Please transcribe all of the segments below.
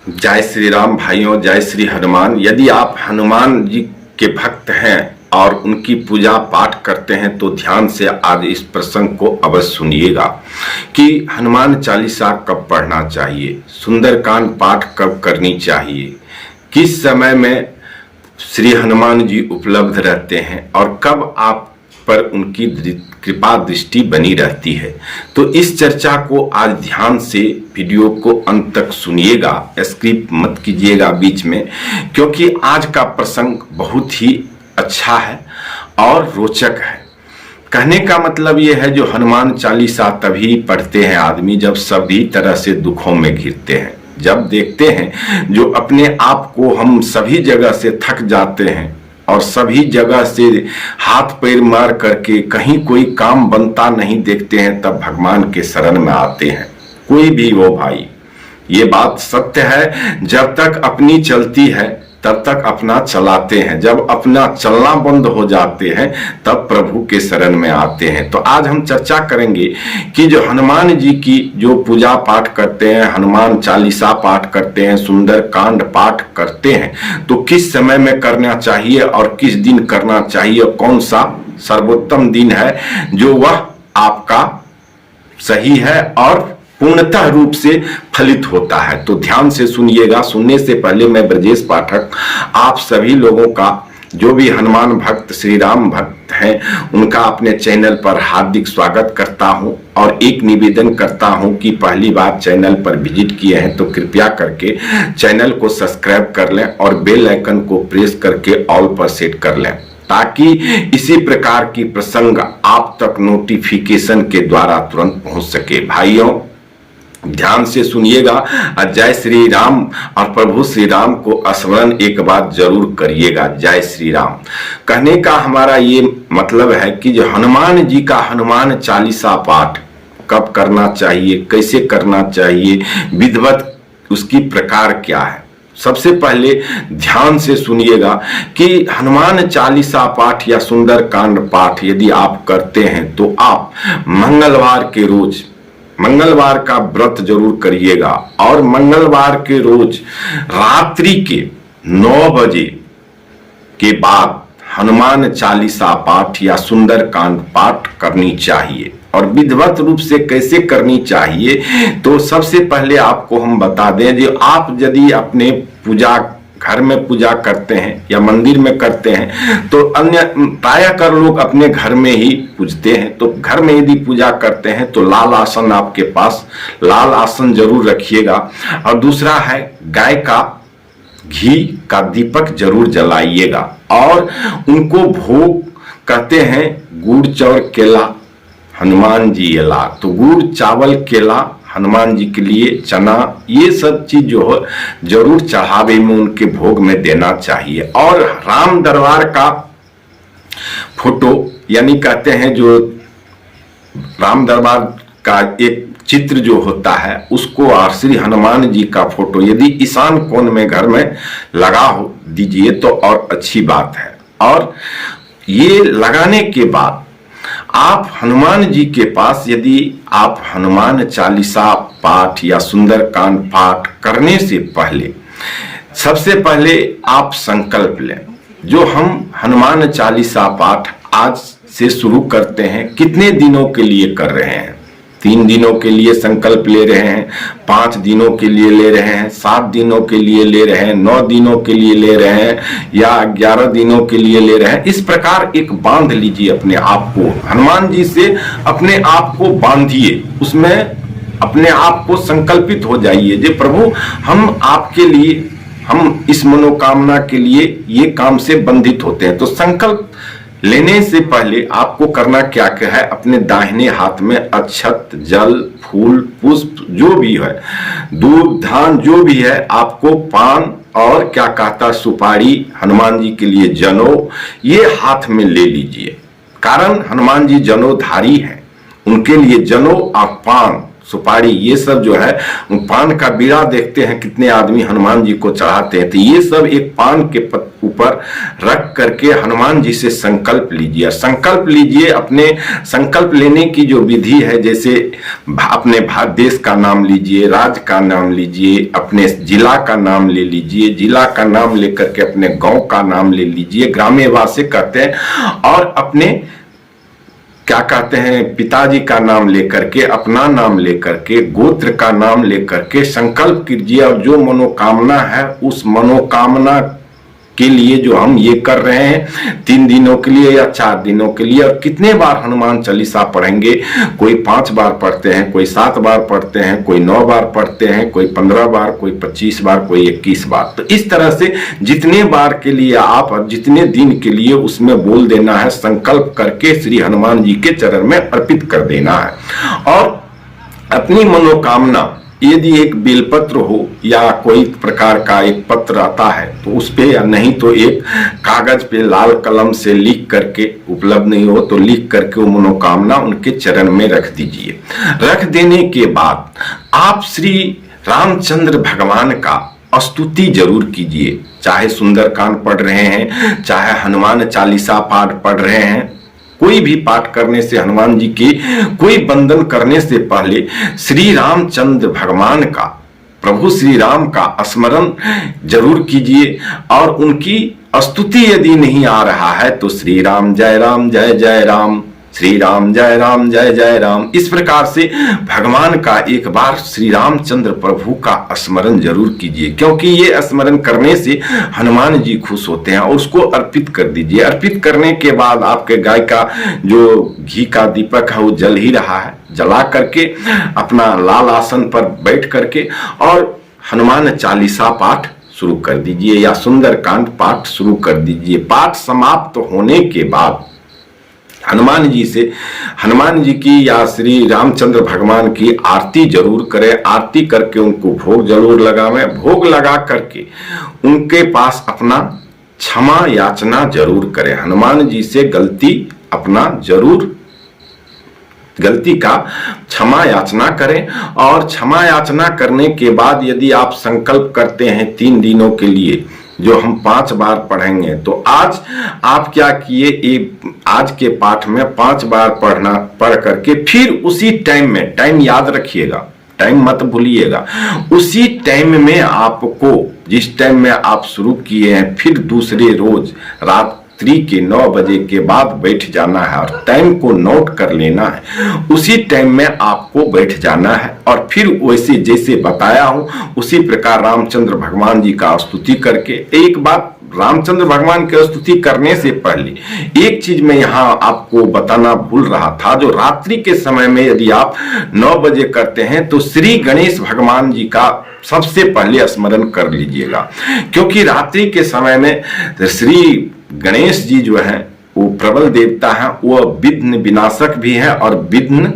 जय श्री राम भाइयों, जय श्री हनुमान। यदि आप हनुमान जी के भक्त हैं और उनकी पूजा पाठ करते हैं तो ध्यान से आज इस प्रसंग को अवश्य सुनिएगा कि हनुमान चालीसा कब पढ़ना चाहिए, सुंदरकांड पाठ कब करनी चाहिए, किस समय में श्री हनुमान जी उपलब्ध रहते हैं और कब आप पर उनकी कृपा दृष्टि बनी रहती है। तो इस चर्चा को आज ध्यान से वीडियो को अंत तक सुनिएगा, स्किप मत कीजिएगा बीच में, क्योंकि आज का प्रसंग बहुत ही अच्छा है और रोचक है। कहने का मतलब यह है, जो हनुमान चालीसा तभी पढ़ते हैं आदमी जब सभी तरह से दुखों में घिरते हैं, जब देखते हैं जो अपने आप को हम सभी जगह से थक जाते हैं और सभी जगह से हाथ पैर मार करके कहीं कोई काम बनता नहीं देखते हैं, तब भगवान के शरण में आते हैं। कोई भी हो भाई, ये बात सत्य है, जब तक अपनी चलती है तब तक अपना चलाते हैं, जब अपना चलना बंद हो जाते हैं तब प्रभु के शरण में आते हैं। तो आज हम चर्चा करेंगे कि जो हनुमान जी की जो पूजा पाठ करते हैं, हनुमान चालीसा पाठ करते हैं, सुंदर कांड पाठ करते हैं, तो किस समय में करना चाहिए और किस दिन करना चाहिए, कौन सा सर्वोत्तम दिन है जो वह आपका सही है और पूर्णतः रूप से फलित होता है। तो ध्यान से सुनिएगा। सुनने से पहले मैं ब्रजेश पाठक आप सभी लोगों का, जो भी हनुमान भक्त श्री राम भक्त हैं, उनका अपने चैनल पर हार्दिक स्वागत करता हूं और एक निवेदन करता हूं कि पहली बार चैनल पर विजिट किए हैं तो कृपया करके चैनल को सब्सक्राइब कर लें और बेल आइकन को प्रेस करके ऑल पर सेट कर लें, ताकि इसी प्रकार की प्रसंग आप तक नोटिफिकेशन के द्वारा तुरंत पहुंच सके। भाइयों ध्यान से सुनिएगा। जय श्री राम और प्रभु श्री राम को स्मरण एक बार जरूर करिएगा। जय श्री राम कहने का हमारा ये मतलब है कि जो हनुमान जी का हनुमान चालीसा पाठ कब करना चाहिए, कैसे करना चाहिए, विधिवत उसकी प्रकार क्या है। सबसे पहले ध्यान से सुनिएगा कि हनुमान चालीसा पाठ या सुंदरकांड पाठ यदि आप करते हैं तो आप मंगलवार के रोज, मंगलवार का व्रत जरूर करिएगा और मंगलवार के रोज रात्रि के 9 बजे के बाद हनुमान चालीसा पाठ या सुंदरकांड पाठ करनी चाहिए। और विधिवत रूप से कैसे करनी चाहिए, तो सबसे पहले आपको हम बता दें, जो आप यदि अपने पूजा घर में पूजा करते हैं या मंदिर में करते हैं तो अन्य प्रायः कर लोग अपने घर में ही पूजते हैं। तो घर में यदि पूजा करते हैं तो लाल आसन, आपके पास लाल आसन जरूर रखिएगा। और दूसरा है, गाय का घी का दीपक जरूर जलाइएगा और उनको भोग कहते हैं गुड़ चावल केला हनुमान जी एला। तो गुड़ चावल केला हनुमान जी के लिए, चना, ये सब चीज जो है जरूर चढ़ावे में उनके भोग में देना चाहिए। और राम दरबार का फोटो, यानी कहते हैं जो राम दरबार का एक चित्र जो होता है उसको, और श्री हनुमान जी का फोटो यदि ईशान कोण में घर में लगा हो दीजिए तो और अच्छी बात है। और ये लगाने के बाद आप हनुमान जी के पास, यदि आप हनुमान चालीसा पाठ या सुंदरकांड पाठ करने से पहले सबसे पहले आप संकल्प लें। जो हम हनुमान चालीसा पाठ आज से शुरू करते हैं, कितने दिनों के लिए कर रहे हैं? 3 दिनों के लिए संकल्प ले रहे हैं, 5 दिनों के लिए ले रहे हैं, 7 दिनों के लिए ले रहे हैं, 9 दिनों के लिए ले रहे हैं या 11 दिनों के लिए ले रहे हैं। इस प्रकार एक बांध लीजिए अपने आप को, हनुमान जी से अपने आप को बांधिए, उसमें अपने आप को संकल्पित हो जाइए जे प्रभु हम आपके लिए, हम इस मनोकामना के लिए ये काम से बंधित होते हैं। तो संकल्प लेने से पहले आपको करना क्या क्या है, अपने दाहिने हाथ में अक्षत, जल, फूल, पुष्प जो भी है, दूध, धान जो भी है, आपको पान और क्या कहता सुपारी, हनुमान जी के लिए जनेऊ, ये हाथ में ले लीजिए। कारण हनुमान जी जनेऊधारी हैं, उनके लिए जनेऊ और पान सुपारी, ये सब जो है, पान का बीड़ा देखते हैं कितने आदमी हनुमान जी को चढ़ाते हैं, तो ये सब एक पान के ऊपर रख करके हनुमान जी से संकल्प लीजिए। संकल्प लीजिए, अपने संकल्प लेने की जो विधि है, जैसे अपने देश का नाम लीजिए, राज्य का नाम लीजिए, अपने जिला का नाम ले लीजिए, जिला का नाम लेकर के अपने गांव का नाम ले लीजिए, ग्राम्यवासी कहते हैं, और अपने क्या कहते हैं पिताजी का नाम लेकर के, अपना नाम लेकर के, गोत्र का नाम लेकर के संकल्प कीजिए, और जो मनोकामना है उस मनोकामना के लिए जो हम ये कर रहे हैं 3 दिनों के लिए या 4 दिनों के लिए, और कितने बार हनुमान चालीसा पढ़ेंगे, कोई 5 बार पढ़ते हैं, कोई 7 बार पढ़ते हैं, कोई 9 बार पढ़ते हैं, कोई 15 बार, कोई 25 बार, कोई 21 बार। तो इस तरह से जितने बार के लिए आप और जितने दिन के लिए उसमें बोल देना है, संकल्प करके श्री हनुमान जी के चरण में अर्पित कर देना है। और अपनी मनोकामना, यदि एक बेलपत्र हो या कोई प्रकार का एक पत्र आता है तो उस पे, या नहीं तो एक कागज पे लाल कलम से लिख करके, उपलब्ध नहीं हो तो लिख करके वो मनोकामना उनके चरण में रख दीजिए। रख देने के बाद आप श्री रामचंद्र भगवान का स्तुति जरूर कीजिए, चाहे सुंदरकांड पढ़ रहे हैं, चाहे हनुमान चालीसा पाठ पढ़ रहे हैं, कोई भी पाठ करने से, हनुमान जी की कोई बंदन करने से पहले श्री रामचंद्र भगवान का, प्रभु श्री राम का स्मरण जरूर कीजिए। और उनकी स्तुति यदि नहीं आ रहा है तो श्री राम जय जय राम, श्री राम जय जय राम, इस प्रकार से भगवान का एक बार श्री रामचंद्र प्रभु का स्मरण जरूर कीजिए, क्योंकि ये स्मरण करने से हनुमान जी खुश होते हैं। और उसको अर्पित कर दीजिए। अर्पित करने के बाद आपके गाय का जो घी का दीपक है वो जल ही रहा है, जला करके अपना लाल आसन पर बैठ करके और हनुमान चालीसा पाठ शुरू कर दीजिए या सुंदरकांड पाठ शुरू कर दीजिए। पाठ समाप्त होने के बाद हनुमान जी से, हनुमान जी की या श्री रामचंद्र भगवान की आरती जरूर करें। आरती करके उनको भोग जरूर लगावें। भोग लगा करके उनके पास अपना क्षमा याचना जरूर करें। हनुमान जी से गलती का क्षमा याचना करें। और क्षमा याचना करने के बाद यदि आप संकल्प करते हैं 3 दिनों के लिए जो हम 5 बार पढ़ेंगे, तो आज आप क्या किए, आज के पाठ में 5 बार पढ़ करके फिर उसी टाइम में, टाइम याद रखिएगा, टाइम मत भूलिएगा, उसी टाइम में आपको, जिस टाइम में आप शुरू किए हैं, फिर दूसरे रोज रात्रि के 9 बजे के बाद बैठ जाना है और टाइम को नोट कर लेना है। उसी टाइम में आपको बैठ जाना है और फिर वैसे जैसे बताया हूं उसी प्रकार रामचंद्र भगवान जी का स्तुति करके। एक बात, रामचंद्र भगवान की स्तुति करने से पहले एक चीज मैं यहाँ आपको बताना भूल रहा था। जो रात्रि के समय में यदि आप 9 बजे करते हैं तो श्री गणेश भगवान जी का सबसे पहले स्मरण कर लीजिएगा, क्योंकि रात्रि के समय में श्री गणेश जी जो है वो प्रबल देवता है, वो विघ्न विनाशक भी है और विघ्न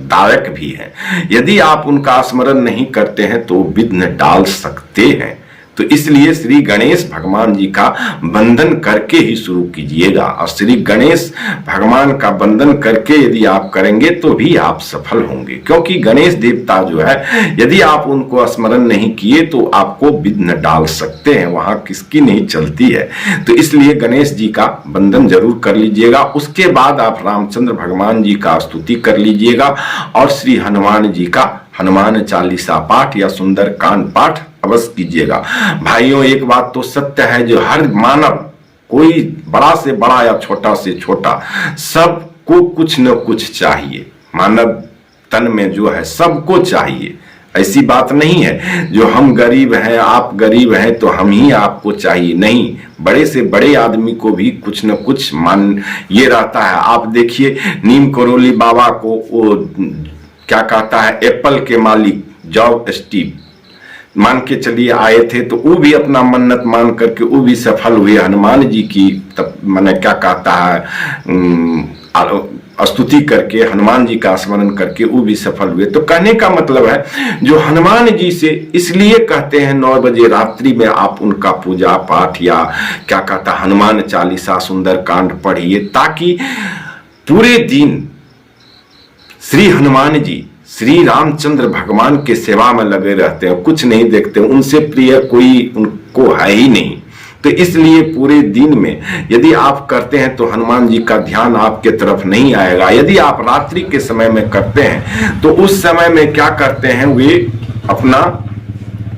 दायक भी है। यदि आप उनका स्मरण नहीं करते हैं तो विघ्न डाल सकते हैं। तो इसलिए श्री गणेश भगवान जी का वंदन करके ही शुरू कीजिएगा। और श्री गणेश भगवान का वंदन करके यदि आप करेंगे तो भी आप सफल होंगे, क्योंकि गणेश देवता जो है यदि आप उनको स्मरण नहीं किए तो आपको विघ्न डाल सकते हैं, वहां किसकी नहीं चलती है। तो इसलिए गणेश जी का वंदन जरूर कर लीजिएगा। उसके बाद आप रामचंद्र भगवान जी का स्तुति कर लीजिएगा और श्री हनुमान जी का हनुमान चालीसा पाठ या सुंदरकांड पाठ अवश्य कीजिएगा। भाइयों, एक बात तो सत्य है, जो हर मानव, कोई बड़ा से बड़ा या छोटा से छोटा, सबको कुछ न कुछ चाहिए। मानव तन में जो है सबको चाहिए। ऐसी बात नहीं है जो हम गरीब हैं, आप गरीब हैं तो हम ही आपको चाहिए, नहीं। बड़े से बड़े आदमी को भी कुछ न कुछ मान ये रहता है। आप देखिए नीम करोली बाबा को वो क्या कहता है, एप्पल के मालिक जॉब स्टीव मान के चलिए आए थे, तो वो भी अपना मन्नत मान करके वो भी सफल हुए। हनुमान जी की तब मैंने क्या कहता है स्तुति करके, हनुमान जी का स्मरण करके वो भी सफल हुए। तो कहने का मतलब है, जो हनुमान जी से इसलिए कहते हैं 9 बजे रात्रि में आप उनका पूजा पाठ या क्या कहता हनुमान चालीसा सुंदरकांड पढ़िए, ताकि पूरे दिन श्री हनुमान जी श्री रामचंद्र भगवान के सेवा में लगे रहते हैं, कुछ नहीं देखते, उनसे प्रिय कोई उनको है ही नहीं। तो इसलिए पूरे दिन में यदि आप करते हैं तो हनुमान जी का ध्यान आपके तरफ नहीं आएगा। यदि आप रात्रि के समय में करते हैं तो उस समय में क्या करते हैं, वे अपना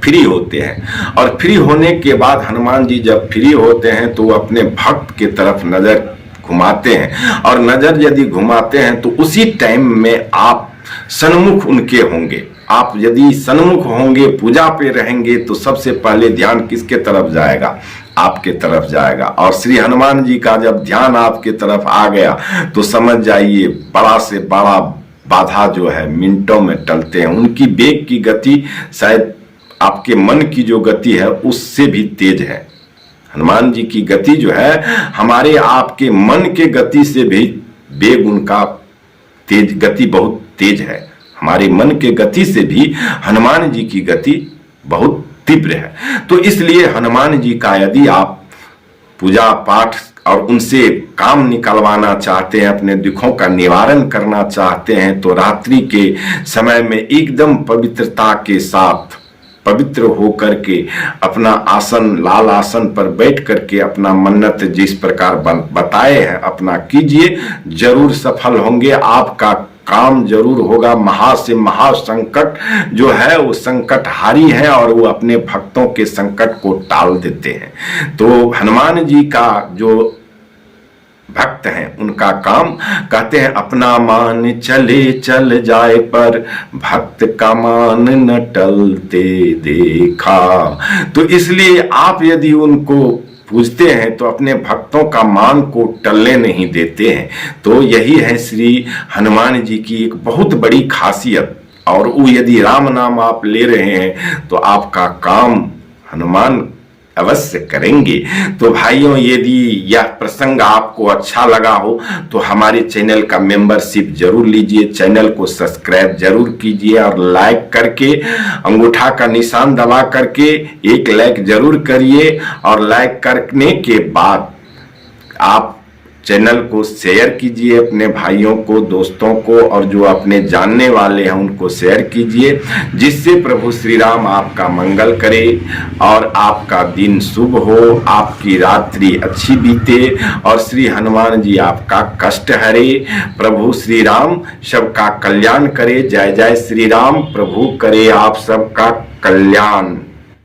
फ्री होते हैं, और फ्री होने के बाद हनुमान जी जब फ्री होते हैं तो वो अपने भक्त के तरफ नजर घुमाते हैं, और नजर यदि घुमाते हैं तो उसी टाइम में आप सन्मुख उनके होंगे। आप यदि सन्मुख होंगे, पूजा पे रहेंगे, तो सबसे पहले ध्यान किसके तरफ जाएगा, आपके तरफ जाएगा। और श्री हनुमान जी का जब ध्यान आपके तरफ आ गया तो समझ जाइए बड़ा से बड़ा बाधा जो है मिनटों में टलते हैं। उनकी वेग की गति शायद आपके मन की जो गति है उससे भी तेज है। हनुमान जी की गति जो है हमारे आपके मन के गति से भी वेग उनका तेज, गति बहुत तेज है। हमारे मन के गति से भी हनुमान जी की गति बहुत तीव्र है। तो इसलिए हनुमान जी का यदि आप पूजा पाठ और उनसे काम निकलवाना चाहते हैं, अपने दुखों का निवारण करना चाहते हैं, तो रात्रि के समय में एकदम पवित्रता के साथ पवित्र होकर के अपना आसन, लाल आसन पर बैठ करके अपना मन्नत जिस प्रकार बताए हैं अपना कीजिए, जरूर सफल होंगे। आपका काम जरूर होगा। महा से महा संकट जो है वो संकट हारी है, और वो अपने भक्तों के संकट को टाल देते हैं। तो हनुमान जी का जो भक्त हैं उनका काम कहते हैं, अपना मान चले चल जाए पर भक्त का मान न टलते देखा। तो इसलिए आप यदि उनको पूजते हैं तो अपने भक्तों का मान को टलने नहीं देते हैं। तो यही है श्री हनुमान जी की एक बहुत बड़ी खासियत। और वो यदि राम नाम आप ले रहे हैं तो आपका काम हनुमान अवश्य करेंगे। तो भाइयों, यदि यह प्रसंग आपको अच्छा लगा हो तो हमारे चैनल का मेंबरशिप जरूर लीजिए, चैनल को सब्सक्राइब जरूर कीजिए, और लाइक करके अंगूठा का निशान दबा करके एक लाइक जरूर करिए। और लाइक करने के बाद आप चैनल को शेयर कीजिए अपने भाइयों को, दोस्तों को, और जो अपने जानने वाले हैं उनको शेयर कीजिए, जिससे प्रभु श्री राम आपका मंगल करे और आपका दिन शुभ हो, आपकी रात्रि अच्छी बीते, और श्री हनुमान जी आपका कष्ट हरे। प्रभु श्री राम सबका कल्याण करे। जय जय श्री राम। प्रभु करे आप सबका कल्याण।